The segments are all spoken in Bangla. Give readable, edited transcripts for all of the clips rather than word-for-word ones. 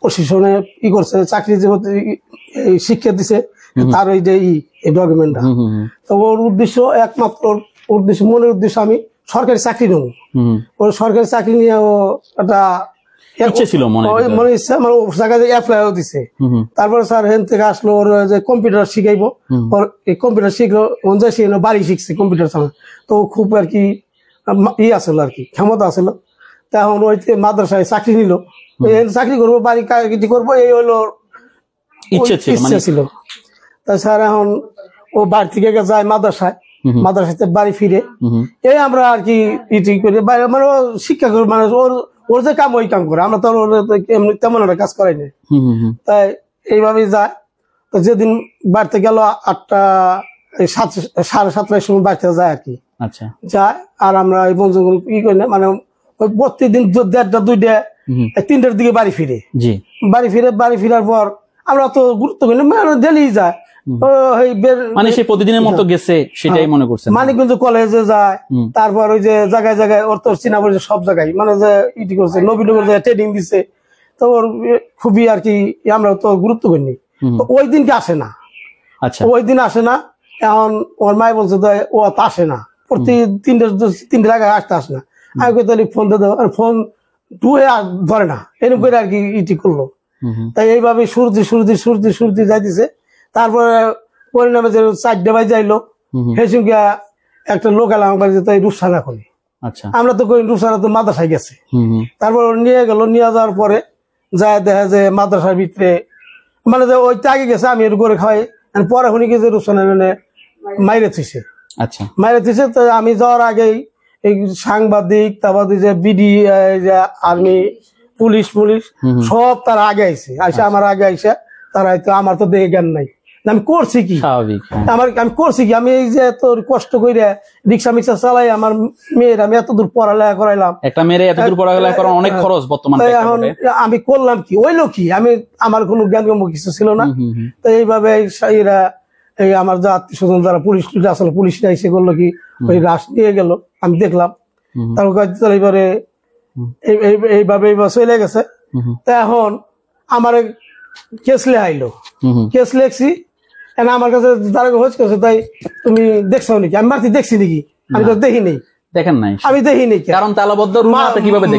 প্রশিক্ষণে ই করছে, চাকরি যে শিক্ষা দিছে, তার ওই যে এই ডকুমেন্টটা। তো ওর উদ্দেশ্য একমাত্র উদ্দেশ্য, মনের উদ্দেশ্য আমি সরকারি চাকরি নেবো। ওর সরকারি চাকরি নিয়ে ও একটা মনে ইচ্ছা, মানে জায়গায় অ্যাপ্লাইও দিছে। তারপরে স্যার হেন থেকে আসলো, ওর যে কম্পিউটার শিখাইবো, ওর এই কম্পিউটার শিখলো, বাড়ি শিখছে কম্পিউটার চালানো। তো খুব আর কি আসলো আর কি, ক্ষমতা আসলো। তখন ওই মাদ্রাসায় চাকরি নিল, চাকরি করবো, বাড়ি কাজটি করবো, এই হলো ইচ্ছা ছিল। তাই স্যার এখন ও বাড়ি থেকে যায় মাদ্রাসায়, মাদ্রাসাতে বাড়ি ফিরে এই আমরা আর কি করি, মানে শিক্ষা করি, মানে ওর যে কাম ওই কাম করে, আমরা তো তেমন একটা কাজ করাই না। তাই এইভাবেই যায়। তো যেদিন বাড়িতে গেল 8টা 7:30 সময় বাড়িতে যায় আর কি, যায়। আর আমরা এই বন্ধুগুলো ই করি না, মানে ওই প্রত্যেকদিন 1:30 2টা 3টার দিকে বাড়ি ফিরে। বাড়ি ফিরার পর আমরা তো গুরুত্ব করি না, মানে ডেলি যায়, মানে সে প্রতিদিনের মতো গেছে সেটাই মনে করছে। মানিকগঞ্জ কলেজে যায়, তারপর ওই যে জায়গায় জায়গায় ওর তো চিনা পড়ছে সব জায়গায়, মানে যে ইটি করছে, নবীনগর ট্রেনিং দিচ্ছে। তো ওর খুবই আর কি আমরা তো গুরুত্ব করিনি। ওই দিনকে আসে না, ওই দিন আসে না। এখন ওর মাই বলছে ও তো আসে না, প্রতি 3টার আগে আসে না। আমি কই তাহলে ফোন দিয়ে দেবো, ফোন ধরে না, এরকম করে আর কি ইটি করলো। তাই এইভাবে সুরতি যাইতেছে। তারপরে পরিণামে যে 4টা বাজে যাইলো, সেই সঙ্গে একটা লোক এলাম আমার বাড়িতে, তাই রুসানা করি। আমরা তো কই রুসানা তো মাদ্রাসায় গেছে। তারপর নিয়ে গেল, নিয়ে যাওয়ার পরে যায় দেখা যে মাদ্রাসার ভিতরে, মানে যে ওই আগে গেছে, আমি এর করে খাওয়াই, পরে শুনি গেছে রুসানা মাইরে থুইছে। তো আমি যাওয়ার আগেই এই সাংবাদিক, তারপর যে বিডি, আর্মি, পুলিশ সব তারা আগে আইছে, আমার আগে আইসা তারা হয়তো, আমার তো দেখে জ্ঞান নাই, আমি করছি কি, আমি করছি কি, আমি এই যে এত কষ্ট করে রিক্সা মিক্সা চালাই, আমার মেয়ের আমি এত দূর পড়ালেখা করাইলাম, একটা মেয়ের এত দূর পড়ালেখা করানো অনেক খরচ বর্তমানে। এখন আমি করলাম কি, ওইলো কি, আমি আমার কোনো জ্ঞান কিছু ছিল না। তো এইভাবে এরা এই আমার যা আত্মীয় স্বজন যারা পুলিশ আসলে, পুলিশরা এসে করলো কি, ওই রাশ নিয়ে গেল, আমি দেখলাম। তারপর এইবারে এইভাবে চলে গেছে। তো এখন আমার কেস লেখাইলো, কেস লেখছি, আমার কাছে তারা হচ্ছে, তাই তুমি দেখছো নাকি, আমি মারছি দেখছি নাকি, আমি তো দেখিনি, দেখেন নাই, আমি দেখিনি, কারণ তালাবদ্ধ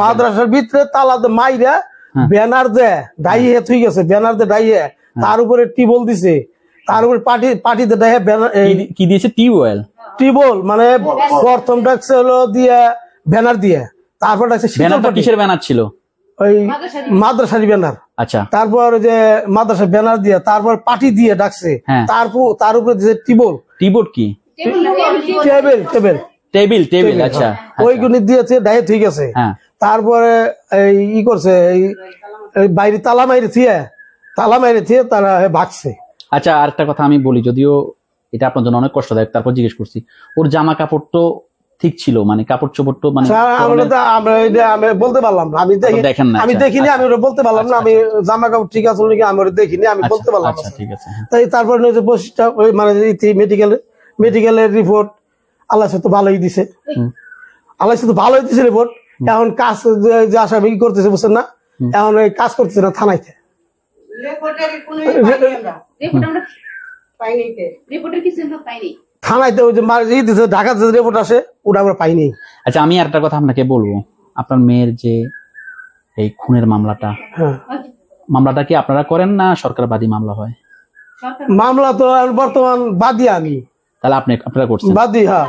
মাদ্রাসার ভিতরে তালা মাইরা ব্যানার দে ডাইয়ে থুই গেছে, ব্যানার দে ডাইয়ে, তার উপরে টিবল দিছে, তার উপরে পাটিতে ডাইয়ে কি দিয়েছে, টিবল, মানে প্রথম ডাকছে হলো দিয়ে ব্যানার দিয়ে, তারপর ডাকছে কিসের ব্যানার ছিল, ওই মাদ্রাসার ব্যানার। তারপর যে মাদ্রাসার ব্যানার দিয়ে, তারপর পাটি দিয়ে ডাকছে, তার উপরে যে টিবল কি টেবিল, ওইগুলি দিয়েছে, ডাইয়ে ঠিক আছে। তারপরে ই করছে, এই বাইরে তালা মাইরে থিয়ে তারা ভাগছে। আচ্ছা, আর একটা কথা আমি বলি, যদিও এটা আপনার জন্য অনেক কষ্টদায়ক, তারপর জিজ্ঞেস করছি, ওর জামা কাপড় তো ঠিক ছিল, মানে কাপড় চোপড় তো, মানে আমি বলতে পারলাম না, আমি দেখিনি, আমি বলতে পারলাম না, আমি জামা কাপড় ঠিক আছে নাকি আমি দেখিনি, আমি বলতে পারলাম না। ঠিক আছে। তাই তারপরে মানে মেডিকেলের রিপোর্ট আল্লাহ তো ভালোই দিছে, রিপোর্ট। এখন কাজ যে আসামি করতেছে বুঝছেন না, এখন ওই কাজ করতেছে না থানাইতে, থানাইতে ওই যে ঢাকা রিপোর্ট আসে, ওটা আমরা পাইনি। আচ্ছা, আমি একটা কথা আপনাকে বলবো, আপনার মেয়ের যে এই খুনের মামলাটা কি আপনারা করেন না সরকার বাদী মামলা হয়? মামলা তো বর্তমান বাদী আমি, তাহলে আপনারা করছেন বাদী? হ্যাঁ,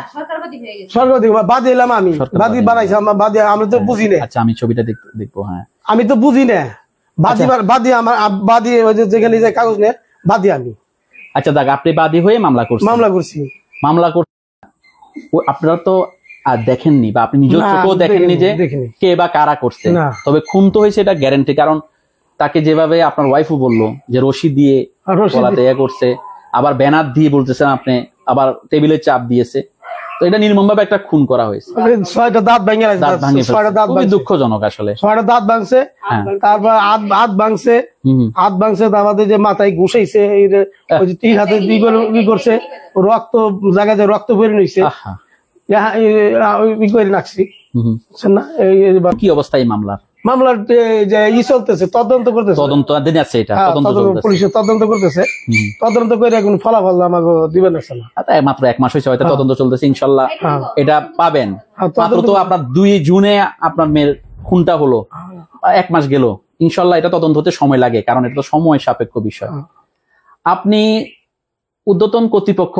সরকার বাদী এলাম আমি, বাদী বানাইছি, আমরা তো বুঝি না। আচ্ছা, আমি ছবিটা দেখবো। হ্যাঁ, আমি তো বুঝি না, বাদী আমার বাদী যেখানে যে কাগজ নেই, বাদী আমি। আচ্ছা, দেখ, আপনি বাদী হয়ে মামলা করছি। আপনারা তো আর দেখেননি, বা আপনি নিজের চোখেও দেখেননি যে কে বা কারা করছে, তবে খুন তো হয়েছে এটা গ্যারান্টি, কারণ তাকে যেভাবে আপনার ওয়াইফও বললো যে রশি দিয়ে গলাতে করছে, আবার ব্যানার দিয়ে বলতেছেন আপনি, আবার টেবিলে চাপ দিয়েছে, তো এটা নির্মমভাবে একটা খুন করা হয়েছে। 6টা দাঁত ভাঙে, খুবই দুঃখজনক আসলে। 6টা দাঁত ভাঙছে, তারপর হাত ভাঙছে, আমাদের যে মাথায় ঘুষাইছে, হাতে ই করছে, রক্ত জায়গায় রক্ত বের হইছে, কি অবস্থা এই মামলার যে চলতেছে, তদন্ত করতেছে, তদন্ত আছে, এটা পুলিশের তদন্ত করতেছে, তদন্ত করে এখন ফলাফল আমাকে দিবেন না। মাত্র 1 মাস হয়েছে, হয়তো তদন্ত চলতেছে, ইনশাল্লাহ এটা পাবেন। মাত্র তো আপনার 2 জুনে আপনার মেয়ের খুনটা হলো, 1 মাস গেল, ইনশাল্লাহ এটা তদন্ত হতে সময় লাগে, কারণ এটা তো সময় সাপেক্ষ বিষয়। আপনি ঊর্ধ্বতন কর্তৃপক্ষ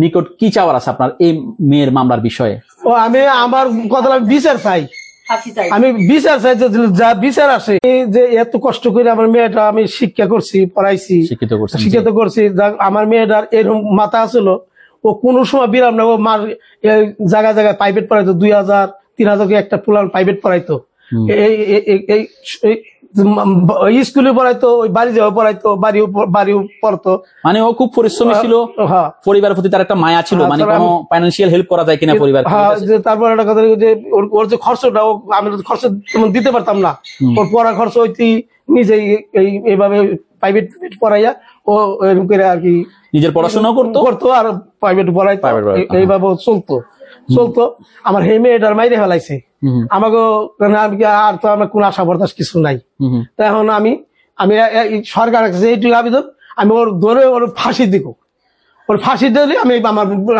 নিকট কি চাওয়ার আছে আপনার এই মেয়ের মামলার বিষয়ে? আমি আমার কথা বিচার চাই, আমি বিচার চাই, যা বিচার আসে। যে এত কষ্ট করে আমার মেয়েটা আমি শিক্ষা করছি, পড়াইছি, শিক্ষিত করছি, আমার মেয়েটার এরকম মাথা আসলো, ও কোনো সময় বিরাম না, ও মার জায়গায় জায়গায় প্রাইভেট পড়াইতো, 2000-3000 একটা পুলান প্রাইভেট পড়াইতো, এই স্কুলে পড়াইতো, ওই বাড়ি যাওয়া পড়াইতো, বাড়িও পড়তো। মানে ও খুব পরিশ্রমী ছিল, পরিবারের প্রতি তার একটা মায়া ছিল, মানে কোনো ফাইন্যান্সিয়াল হেল্প করা যায় কিনা পরিবার। তারপর একটা কথা যে ওর যে খরচটা, আমি খরচ তেমন দিতে পারতাম না, ওর পড়া খরচ হইতে নিজেই এইভাবে প্রাইভেট পড়াইয়া ও এরকম করে আর কি নিজের পড়াশোনা করতো আর প্রাইভেট পড়াইতো, এইভাবে চলতো। আমার হে মেয়েটার মাইরে ফেলাইছে আমাকে, আর তো আমার কোন আশা বরদাস কিছু নাই। তা এখন আমি সরকার এইটুকু আবেদন, আমি ওর ধরে ওর ফাঁসি দিব, ওর ফাঁসি দিলে আমি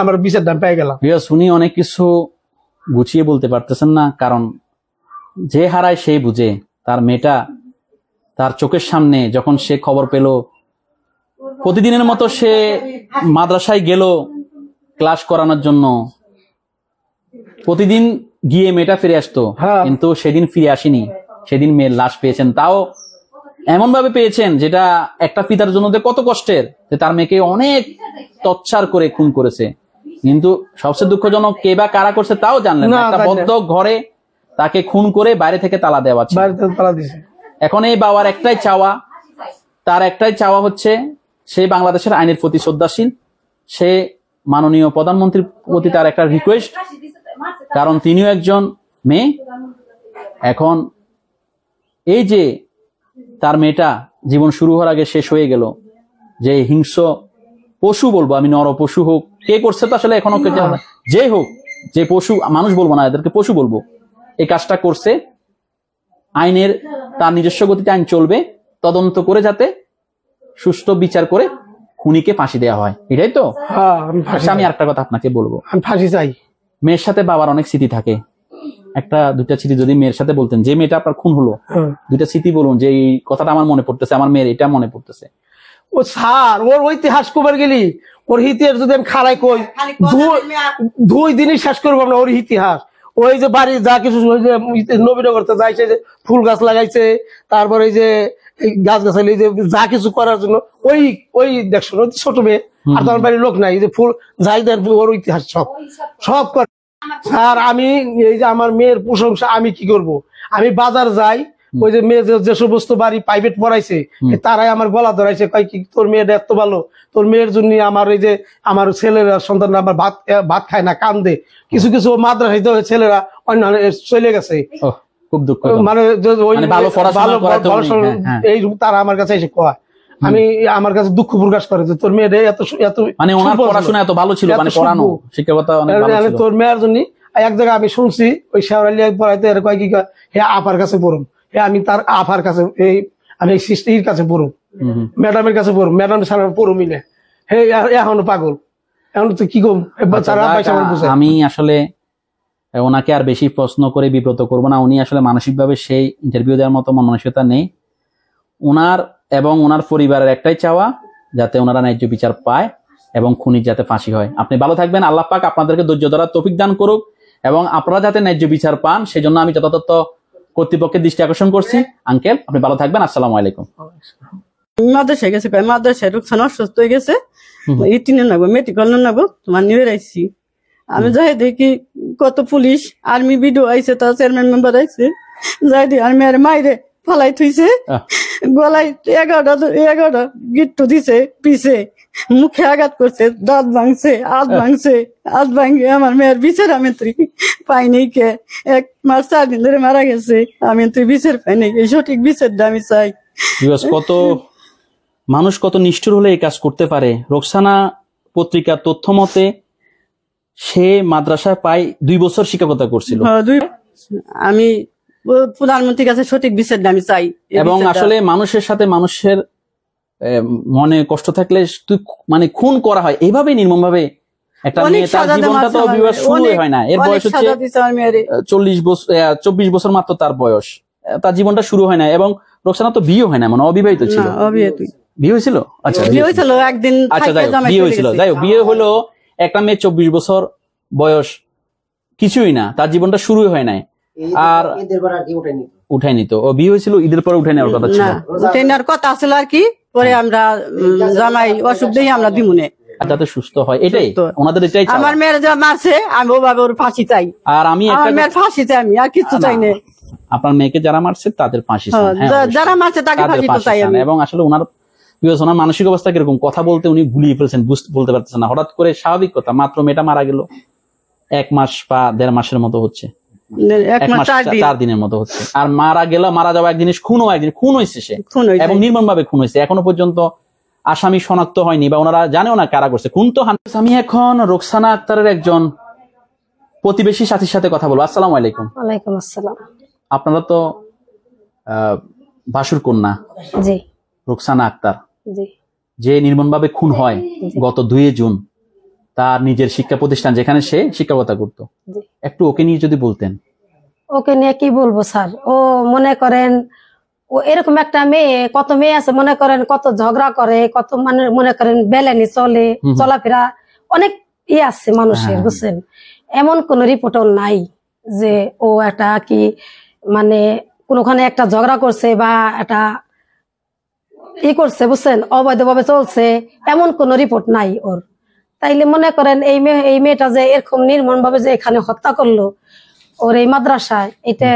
আমার বিচার দাম পেয়ে গেলাম। শুনি অনেক কিছু গুছিয়ে বলতে পারতেছেন না, কারণ যে হারায় সেই বুঝে। তার মেয়েটা তার চোখের সামনে যখন সে খবর পেল, প্রতিদিনের মতো সে মাদ্রাসায় গেল ক্লাস করানোর জন্য, প্রতিদিন গিয়ে মেয়েটা ফিরে আসতো, কিন্তু সেদিন ফিরে আসেনি। সেদিন মেয়ের লাশ পেয়েছেন, তাও এমন ভাবে পেয়েছেন যেটা একটা পিতার জন্য কত কষ্টের, যে তার মেয়েকে অনেক টর্চার করে খুন করেছে। কিন্তু সবচেয়ে দুঃখজনক, কে বা কারা করছে তাও জানলেন না। একটা বদ্ধ ঘরে তাকে খুন করে বাইরে থেকে তালা দেওয়া ছিল। এখন এই বাবার একটাই চাওয়া, তার একটাই চাওয়া হচ্ছে, সে বাংলাদেশের আইনের প্রতি শ্রদ্ধাশীল, সে মাননীয় প্রধানমন্ত্রীর প্রতি তার একটা রিকোয়েস্ট, কারণ তিনিও একজন মেয়ে। এখন এই যে তার মেয়েটা জীবন শুরু হওয়ার আগে শেষ হয়ে গেল, যে হিংস্র পশু বলবো আমি, নর পশু হোক, কে করছে তো আসলে এখনো যে হোক, যে পশু, মানুষ বলবো না, এদেরকে পশু বলবো, এই কাজটা করছে। আইনের তার নিজস্ব গতিতে আইন চলবে, তদন্ত করে যাতে সুষ্ঠু বিচার করে খুনিকে ফাঁসি দেওয়া হয়, এটাই তো। আমি আরেকটা কথা আপনাকে বলবো, আমি ফাঁসি চাই। মেয়ের সাথে বাবার অনেক স্মৃতি থাকে, 1-2টা স্মৃতি যদি মেয়ের সাথে বলতেন, যে মেয়েটা আপনার খুন হলো, 2টা স্মৃতি বলুন, যে এই কথাটা আমার মনে পড়তেছে, আমার মেয়ের এটা মনে পড়তেছে। ও স্যার, ওর ঐতিহাস কবার গেলি, ওর ইতিহাস যদি আমি খাড়াই কই 2 দিনই শেষ করবো না ওর ইতিহাস। ওই যে বাড়ি যা কিছু নবীনগরতে যাইছে, যে ফুল গাছ লাগাইছে, তারপরে যে গাছ গাছালি যে যা কিছু করার জন্য, ওই দেখছো ছোট মেয়ে, আর তোমার বাড়ির লোক নাই, যে ফুল যাই দেন ওর ইতিহাস সব করে। স্যার আমি এই যে আমার মেয়ের প্রশংসা আমি কি করব, আমি বাজার যাই, ওই যে মেয়ে যে সমস্ত বাড়ি প্রাইভেট পড়াইছে তারাই আমার গলা ধরাইছে, কয় কি তোর মেয়েটা এত ভালো, তোর মেয়ের জন্য আমার এই যে আমার ছেলেরা সন্তান আমার ভাত খায় না, কান্দে। কিছু কিছু মাদ্রাসায় ছেলেরা অন্য চলে গেছে, খুব দুঃখ, মানে এই তারা আমার কাছে এসে কয়, আমি আমার কাছে দুঃখ প্রকাশ করে যে তোর মেয়েটা এত এত মানে ওনার পড়াশোনা এত ভালো ছিল, মানে পড়ানো শিক্ষকতা অনেক ভালো ছিল। তোর মেয়ের জন্য এক জায়গায় আমি শুনছি, ওই শেওরালিয়া পড়াইতে এর কয় কি হে আপার কাছে পড়ুম, হে আমি তার আপার কাছে আমি সিস্টির কাছে পড়ুম, ম্যাডামের কাছে পড়ুম, ম্যাডাম সারা পড়ুমই না, হে এখনো পাগল, এখন তো কি করব। আমি আসলে ওনাকে আর বেশি প্রশ্ন করে বিব্রত করব না, উনি আসলে মানসিকভাবে সেই ইন্টারভিউ দেওয়ার মতো মানসিকতা নেই। ওনার এবং ওনার পরিবারের একটাই চাওয়া, যাতে ওনারা ন্যায্য বিচার পায় এবং খুনির যাতে ফাঁসি হয়। আপনি ভালো থাকবেন, আল্লাহ পাক আপনাদেরকে ধৈর্য ধরার তৌফিক দান করুক, এবং আপনারা যাতে ন্যায্য বিচার পান সেজন্য আমি যথাযথ কর্তৃপক্ষের দৃষ্টি আকর্ষণ করছি। আঙ্কেল আপনি ভালো থাকবেন, আসসালামু আলাইকুম। মাদ্রাসায় গেছে, মাদ্রাসায় রুকসান অসুস্থ হয়ে গেছে, ইটিনে নাগবো, মেডিকেল নাগবো, তোমার নিয়ে আইসি। আমি যাই দেখি কত পুলিশ আর্মি ভিডিও আইছে, তার চেয়ারম্যান মেম্বার আইছে, যাই দি আর্মি আর মাইরে ফালাই থুইছে, গলায় 11টা গিট্টু দিছে, পিছে মুখে আঘাত করছে, দাঁত ভাঙছে, হাত ভাঙছে, হাত ভাঙে আমার মেয়ের বিচার আমি পাইনি, কে 1 মাস 4 দিন ধরে মারা গেছে, আমি বিচার পাইনি, এই সঠিক বিচারটা আমি চাই। কত মানুষ কত নিষ্ঠুর হলে এই কাজ করতে পারে। রোকসানা পত্রিকার তথ্য মতে সে মাদ্রাসায় প্রায় 2 বছর শিক্ষকতা করছিল। আমি প্রধানমন্ত্রীর কাছে সঠিক বিচারটা আমি চাই। এবং আসলে মানুষের সাথে মানুষের মনে কষ্ট থাকলে তুই মানে খুন করা হয় এইভাবে নির্মম ভাবে একটা মেয়ে, তার জীবনটা তো শুরুই হয় না, এর বয়স হচ্ছে 24 বছর মাত্র তার বয়স, তার জীবনটা শুরু হয় না। এবং রোকসানা তো বিয়ে হয় না, মানে অবিবাহিত ছিল। বিয়ে হয়েছিল? আচ্ছা বিয়ে হয়েছিল একদিন। আচ্ছা বিয়ে হয়েছিল, যাই হোক বিয়ে হলো। একটা মেয়ে 24 বছর বয়স, কিছুই না, তার জীবনটা শুরুই হয় নাই। আর উঠাই নিত, ও বিয়ে হয়েছিল ঈদের পরে উঠে নেওয়ার কথা ছিল, উঠে নেওয়ার কথা ছিল আর কি। পরে আমরা জামাই অসুখ দেখি আমরা দিমুনে যাতে সুস্থ হয়, এটাই ওনাদের এটাই। আমার মেয়ের যা মারছে আমি ওভাবে ওর ফাঁসি চাই। আর আমি আমার মেয়ের ফাঁসি চাই, আমি আর কিছু চাই না। আপনার মেয়েকে যারা মারছে তাদের ফাঁসি, যারা মারছে তাকে ফাঁসি তো চাই আমি। এবং আসলে ওনার মানসিক অবস্থা কিরকম, কথা বলতে উনি গুলিয়ে ফেলছেন, বলতে পারতেছেন না। হঠাৎ করে স্বাভাবিক কথা, মাত্র মেয়েটা মারা গেল, 1 মাস বা 1.5 মাসের মতো হচ্ছে, 1 মাস 4 দিনের মতো হচ্ছে। আর মারা যাওয়া এক জিনিস, খুন হয়েছে সে, এবং নির্মম ভাবে খুন হয়েছে। এখনো পর্যন্ত আসামি শনাক্ত হয়নি, বা ওনারা জানেও না কারা করছে খুন। তো আমি এখন রোকসানা আক্তারের একজন প্রতিবেশী সাথীর সাথে কথা বলবো। আসসালামু আলাইকুম। ওয়ালাইকুম আসসালাম। আপনারা তো ভাসুর কন্যা রোকসানা আক্তার, যে নির্মমভাবে খুন হয় গত 2 জুন তার নিজের শিক্ষা প্রতিষ্ঠান, যেখানে সে শিক্ষকতা করতো। একটু ওকে নিয়ে যদি বলতেন। ওকে নিয়ে কি বলবো স্যার, ও মনে করেন ও এরকম একটা মেয়ে, কত মেয়ে আছে মনে করেন, কত ঝগড়া করে, কত মানে মনে করেন বেলানি চলে, চলাফেরা অনেক আছে মানুষের, বুঝছেন। এমন কোন রিপোর্টও নাই যে ও একটা কি মানে কোনখানে একটা ঝগড়া করছে বা একটা করছে, বুঝছেন, অবৈধভাবে চলছে, এমন কোন রিপোর্ট নাই ওর। তাইলে মনে করেন এই মেয়েটা যে এরকম নির্মম ভাবে যে এখানে হত্যা করলো ওর এই মাদ্রাসায়, এটা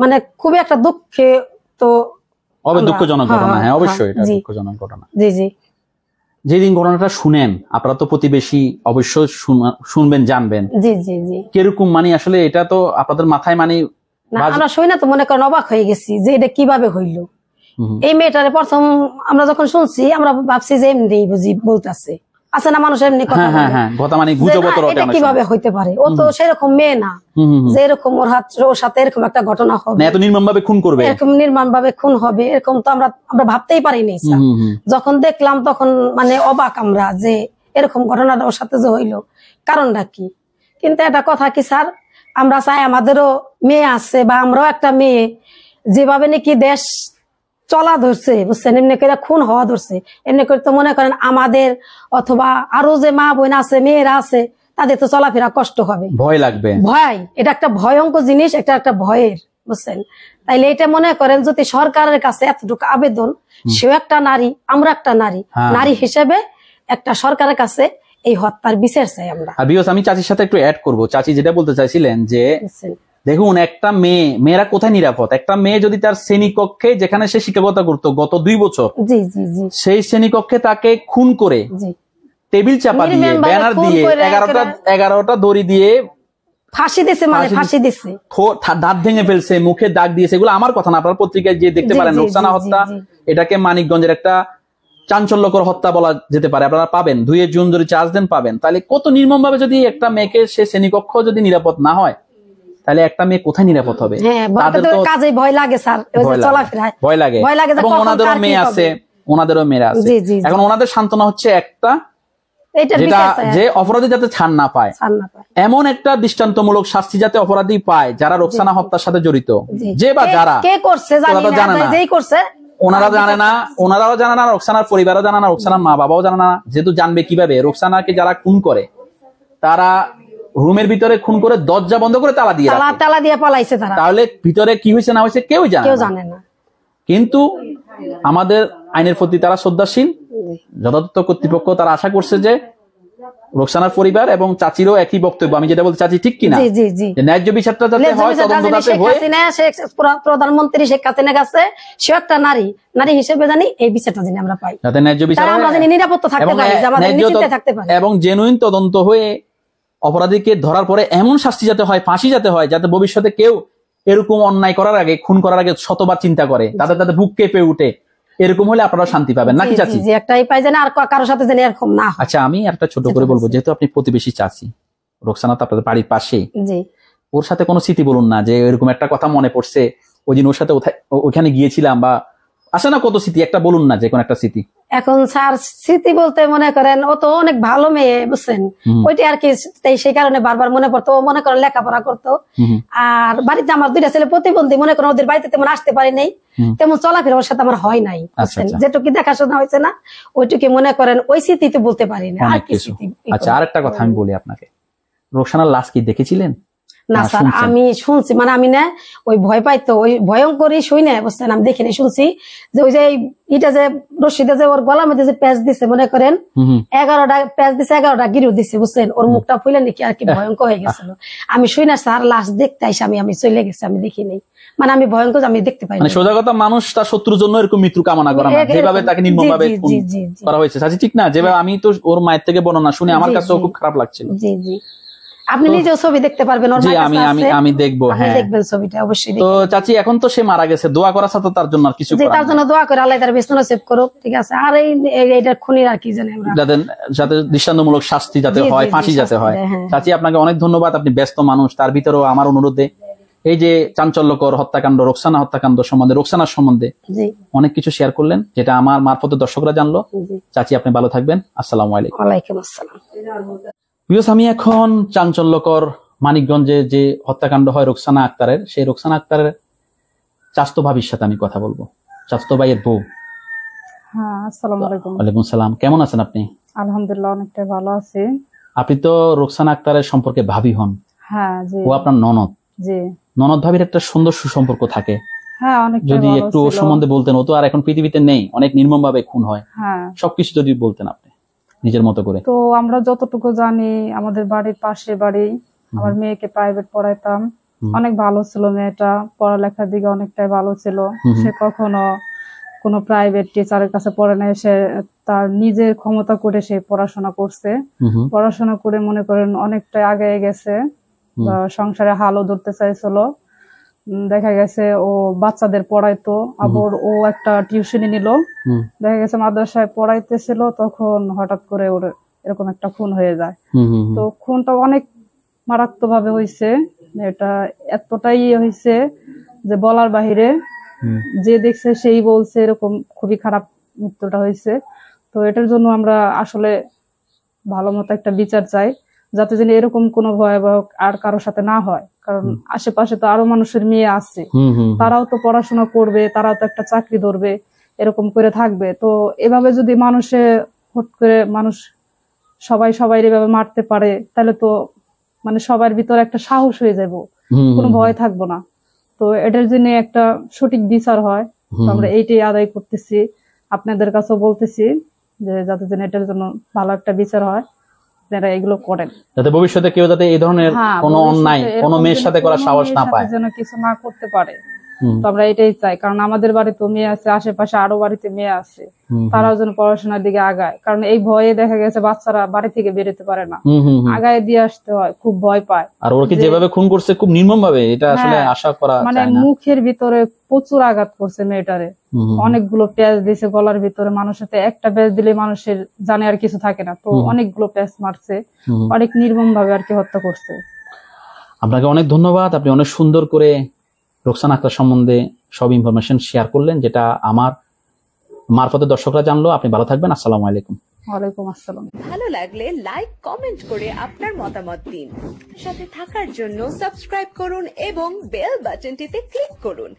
মানে খুবই একটা দুঃখে, তো দুঃখজনক ঘটনা। হ্যাঁ অবশ্যই এটা দুঃখজনক ঘটনা। জি জি। যেদিন ঘটনাটা শুনেন, আপনারা তো প্রতিবেশী, অবশ্যই শুনবেন, জানবেন। জি জি জি। কিরকম মানে আসলে এটা তো আপনাদের মাথায় মানে আমরা শুই না তো মনে করেন অবাক হয়ে গেছি যে এটা কিভাবে হইলো। এই মেয়েটারে প্রথম আমরা যখন শুনছি আমরা ভাবছি যে এমনি বুঝি বলতেছে, আছে না মানুষ এমনি কথা মানে এটা কিভাবে হইতে পারে, ও তো সেরকম মেয়ে না যে এরকম ওর সাথে এরকম একটা ঘটনা হবে, এত নির্মম ভাবে খুন করবে, এরকম নির্মম ভাবে খুন হবে, এরকম তো আমরা ভাবতেই পারিনি। যখন দেখলাম তখন মানে অবাক আমরা যে এরকম ঘটনাটা ওর সাথে যে হইলো, কারণটা কি। কিন্তু একটা কথা কি স্যার, আমরা চাই আমাদেরও মেয়ে আছে, বা আমরাও একটা মেয়ে, যেভাবে নাকি দেশ চলা ধরছে, বুঝছেন, এমনি করে খুন হওয়া ধরছে, এমনি করে তো মনে করেন আমাদের অথবা আরো যে মা বোন আছে, মেয়েরা আছে, তাদের তো চলাফেরা কষ্ট হবে, ভয় লাগবে। ভয়, এটা একটা ভয়ঙ্কর জিনিস, এটা একটা ভয়ের, বুঝছেন। তাইলে এটা মনে করেন যদি সরকারের কাছে এতটুকু আবেদন, সেও একটা নারী, আমরা একটা নারী, নারী হিসেবে একটা সরকারের কাছে এই হত্যার বিচার চাই আমরা। আমি চাচির সাথে একটু অ্যাড করবো। চাচি যেটা বলতে চাইছিলেন যে দেখুন, একটা মেয়েরা কোথায় নিরাপদ। একটা মেয়ে যদি তার শ্রেণীকক্ষে, যেখানে সে শিক্ষকতা করতো গত 2 বছর, সেই শ্রেণীকক্ষে তাকে খুন করে টেবিল চাপা দিয়ে, ব্যানার দিয়ে, 11টা দড়ি দিয়ে ফাঁসি দিছে, মানে ফাঁসি দিছে, দাঁত ভেঙে ফেলছে, মুখে দাগ দিয়েছে। এগুলো আমার কথা না, আপনার পত্রিকায় যে দেখতে পারেন। রোকসানা হত্যা, এটাকে মানিকগঞ্জের একটা চাঞ্চল্যকর হত্যা বলা যেতে পারে। আপনারা পাবেন 2 জুন যদি চার্জ দেন পাবেন। তাহলে কত নির্মম ভাবে যদি একটা মেয়েকে, সে শ্রেণীকক্ষ যদি নিরাপদ না হয়, তাহলে একটা মেয়ে কোথায় নিরাপদ হবে? তাদের তো কাজে ভয় লাগে স্যার, চলাফেরায় ভয় লাগে। এবং ওনাদেরও মেয়ে আছে, এখন ওনাদের সান্ত্বনা হচ্ছে একটা, যে অপরাধী যাতে ছাড় না পায়, এমন একটা দৃষ্টান্তমূলক শাস্তি যাতে অপরাধী পায় যারা রোকসানা হত্যার সাথে জড়িত, যে বা যারা জানে না, ওনারা জানে না, ওনারাও জানে না, রোকসানার পরিবারও জানে না, রোকসানার মা বাবাও জানে না। যেহেতু জানবে কিভাবে? রোকসানাকে যারা খুন করে, তারা রুমের ভিতরে খুন করে দরজা বন্ধ করে তালা দিয়ে পালাইছে। তাহলে ভিতরে কি হয়েছে না হয়েছে কেউ জানে না। কিন্তু আমাদের আইনের প্রতি তারা শ্রদ্ধাশীল, যথাযথ কর্তৃপক্ষ তারা আশা করছে যে রোকসানার পরিবার এবং চাচিরও একই বক্তব্য। আমি যেটা বলতে চাচ্ছি ঠিক কিনা, ন্যায্য বিচারটা যাতে হয়, তদন্ত যাতে হয়। প্রধানমন্ত্রী শেখ হাসিনা কাছে সে একটা নারী হিসেবে জানি এই বিচারটা জানি আমরা পাই, যাতে ন্যায্য বিচার হয়, আমরা জানি নিরাপদ থাকতে পারি, আমাদের নিশ্চিন্তে থাকতে পারি, এবং জেনুইন তদন্ত হয়ে অপরাধীকে ধরার পরে এমন শাস্তি যাতে হয়, ফাঁসি যাতে হয়, যাতে ভবিষ্যতে কেউ এরকম অন্যায় করার আগে, খুন করার আগে শতবার চিন্তা করে, তাদের বুক কেঁপে উঠে। এরকম হলে আপনারা শান্তি পাবেন, নাকি চাচি? একটাই পাই যেন আর কারোর সাথে যেন এরকম না হয়। আচ্ছা, আমি একটা ছোট করে বলবো, যেহেতু আপনি প্রতিবেশী চাচি, রোকসানা তো আপনাদের বাড়ির পাশে, ওর সাথে কোনো স্মৃতি বলুন না, যে এরকম একটা কথা মনে পড়ছে ওই দিন ওর সাথে ওখানে গিয়েছিলাম, বা আসে না কত স্মৃতি, একটা বলুন না, যে কোনো একটা স্মৃতি। এখন স্যার স্মৃতি বলতে মনে করেন ও তো অনেক ভালো মেয়ে, বুঝছেন, ওইটা আর কি, সেই কারণে বারবার মনে পড়তো। ও মনে করেন লেখাপড়া করতো, আর বাড়িতে আমার 2টা ছেলে প্রতিবন্ধী, মনে করেন ওদের বাড়িতে তেমন আসতে পারি নাই, তেমন চলাফেরা ওর সাথে আমার হয় নাই, বুঝছেন, যেটুকু দেখাশোনা হয়েছে না ওইটুকু মনে করেন ওই স্মৃতিতে বলতে পারি না। আর কি স্মৃতি? আচ্ছা, আর একটা কথা আমি বলি আপনাকে, রোকসানার লাশ কি দেখেছিলেন? না স্যার, আমি শুনছি, মানে আমি না ওই ভয় পাইতো, ওই ভয়ঙ্করই শুই না, বুঝছেন, আমি দেখিনি, শুনছি যে ওই যে এটা যে রশিদে যে ওর গলার মধ্যে যে প্যাচ দিছে, মনে করেন 11টা প্যাচ দিছে, 11টা গিরু দিছে, বুঝছেন, ওর মুখটা ফুলে নাকি আর কি ভয়ঙ্কর হয়ে গেছিল। আমি শুই না স্যার, লাশ দেখতে আইসা আমি চলে গেছি, আমি দেখিনি, মানে আমি ভয়ঙ্কর আমি দেখতে পাই। মানে সোজা কথা, মানুষ তার শত্রুর জন্য এরকম মৃত্যু কামনা করে না, যেভাবে তাকে নির্মমভাবে করা হয়েছে। সাথী ঠিক না? যেভাবে আমি তো ওর মায়ের থেকে বর্ণনা শুনে আমার কাছেও খুব খারাপ লাগছিল। জি জি, আপনি নিজেও ছবি দেখতে পারবেন, আমি দেখবো, হ্যাঁ দেখবেন ছবিটা অবশ্যই। তো চাচি, এখন তো সে মারা গেছে, দোয়া করা সাথে তার জন্য আর কিছু, তার জন্য দোয়া করে আল্লাহ তার বেস্ট নসিব করুক, ঠিক আছে। আর এইটার খুনির আর কি জানি আমরা, যাতে দৃষ্টান্তমূলক শাস্তি যাতে হয়, ফাঁসি যাতে হয়। চাচি, আপনাকে অনেক ধন্যবাদ, আপনি ব্যস্ত মানুষ, তার ভিতরেও আমার অনুরোধে এই যে চাঞ্চল্যকর হত্যাকাণ্ড, রোকসানা হত্যাকাণ্ড সম্বন্ধে, রোকসানার সম্বন্ধে অনেক কিছু শেয়ার করলেন, যেটা আমার মারফতে দর্শকরা জানলো। চাচি, আপনি ভালো থাকবেন। আসসালামু আলাইকুম। ওয়ালাইকুম আসসালাম। আমি এখন চাঞ্চল্যকর মানিকগঞ্জে যে হত্যাকাণ্ড হয় রোকসানা আক্তারের, সেই রোকসানা আক্তারের চাচতো ভাবির সাথে আমি কথা বলবো, চাচতো ভাইয়ের বউ। হ্যাঁ, আসসালামু আলাইকুম। ওয়ালাইকুম সালাম। কেমন আছেন আপনি? আলহামদুলিল্লাহ, অনেকটা ভালো আছি। আপনি তো রোকসানা আক্তারের সম্পর্কে ভাবি হন। হ্যাঁ জি। ও আপনার ননদ। জি। ননদ ভাবির একটা সুন্দর সুসম্পর্ক থাকে। হ্যাঁ, অনেক। যদি একটু ওর সম্বন্ধে বলতেন, ও তো আর এখন পৃথিবীতে নেই, অনেক নির্মম ভাবে খুন হয়। হ্যাঁ, সবকিছু যদি বলতেন আপনি নিজের মতো করে। তো আমরা যতটুকু জানি, আমাদের বাড়ির পাশে বাড়ি, আমার মেয়েকে প্রাইভেট পড়াইতাম, অনেক ভালো ছিল মেয়েটা, পড়ালেখার দিকে অনেকটাই ভালো ছিল। সে কখনো কোনো প্রাইভেট টিচারের কাছে পড়ে নাই, সে তার নিজের ক্ষমতা করে সে পড়াশোনা করছে। পড়াশোনা করে মনে করেন অনেকটাই আগে গেছে, সংসারে হালও ধরতে চাইছিল। দেখা গেছে ও বাচ্চাদের পড়াইতো, আবার ও একটা টিউশনি নিল। দেখা গেছে মাদ্রাসায় পড়াইতেছিল, তখন হঠাৎ করে ওর এরকম একটা খুন হয়ে যায়। তো খুনটা অনেক মারাত্মক ভাবে হয়েছে, এটা এতটাই হয়েছে যে বলার বাহিরে। যে দেখছে সেই বলছে এরকম খুবই খারাপ মৃত্যুটা হয়েছে। তো এটার জন্য আমরা আসলে ভালো মতো একটা বিচার চাই, যাতে যেন এরকম কোনো ভয়াবহ আর কারোর সাথে না হয়। কারণ আশেপাশে তো আরো মানুষের মেয়ে আছে, তারাও তো পড়াশোনা করবে, তারাও তো একটা চাকরি ধরবে, এরকম করে থাকবে। তো এভাবে যদি হুট করে মানুষ সবাই এভাবে মারতে পারে, তাহলে তো মানে সবার ভিতরে একটা সাহস হয়ে যাবো, কোনো ভয় থাকবো না। তো এটার জন্য একটা সঠিক বিচার হয়, আমরা এইটাই আদায় করতেছি, আপনাদের কাছেও বলতেছি যে যাতে যেন এটার জন্য ভালো একটা বিচার হয়, যারা এগুলো করেন, যাতে ভবিষ্যতে কেউ যাতে এই ধরনের কোনো অন্যায় কোনো মেয়ের সাথে করার সাহস না পায়, যেন কিছু না করতে পারে। তো আমরা এটাই চাই, কারণ আমাদের বাড়িতে মেয়ে আছে, আশেপাশে আরো বাড়িতে মেয়ে আছে, তারাও যেন পড়াশোনার দিকে আগায়। কারণ এই ভয়ে দেখা গেছে বাচ্চারা বাড়ি থেকে বেরোতে পারে না, আগায় দিয়ে আসতে হয়, খুব ভয় পায়। আর ওরা কি যেভাবে খুন করছে খুব নির্মম ভাবে, এটা আসলে আশা করা যায় না। মানে মুখের ভিতরে প্রচুর আঘাত করছে মেয়েটারে, অনেকগুলো প্যাচ দিয়েছে গলার ভিতরে, মানুষের একটা প্যাচ দিলে মানুষের জানে আর কিছু থাকে না, তো অনেকগুলো প্যাচ মারছে, অনেক নির্মম ভাবে আর কি হত্যা করছে। আপনাকে অনেক ধন্যবাদ, আপনি অনেক সুন্দর করে রোকসানা আক্তার সম্বন্ধে সব ইনফরমেশন শেয়ার করলেন, যেটা আমার মারফতে দর্শকরা জানলো। আপনি ভালো থাকবেন। আসসালামু আলাইকুম। ওয়ালাইকুম আসসালাম। ভালো লাগলে লাইক কমেন্ট করে আপনার মতামত দিন। সাথে থাকার জন্য সাবস্ক্রাইব করুন এবং বেল বাটনটিতে ক্লিক করুন।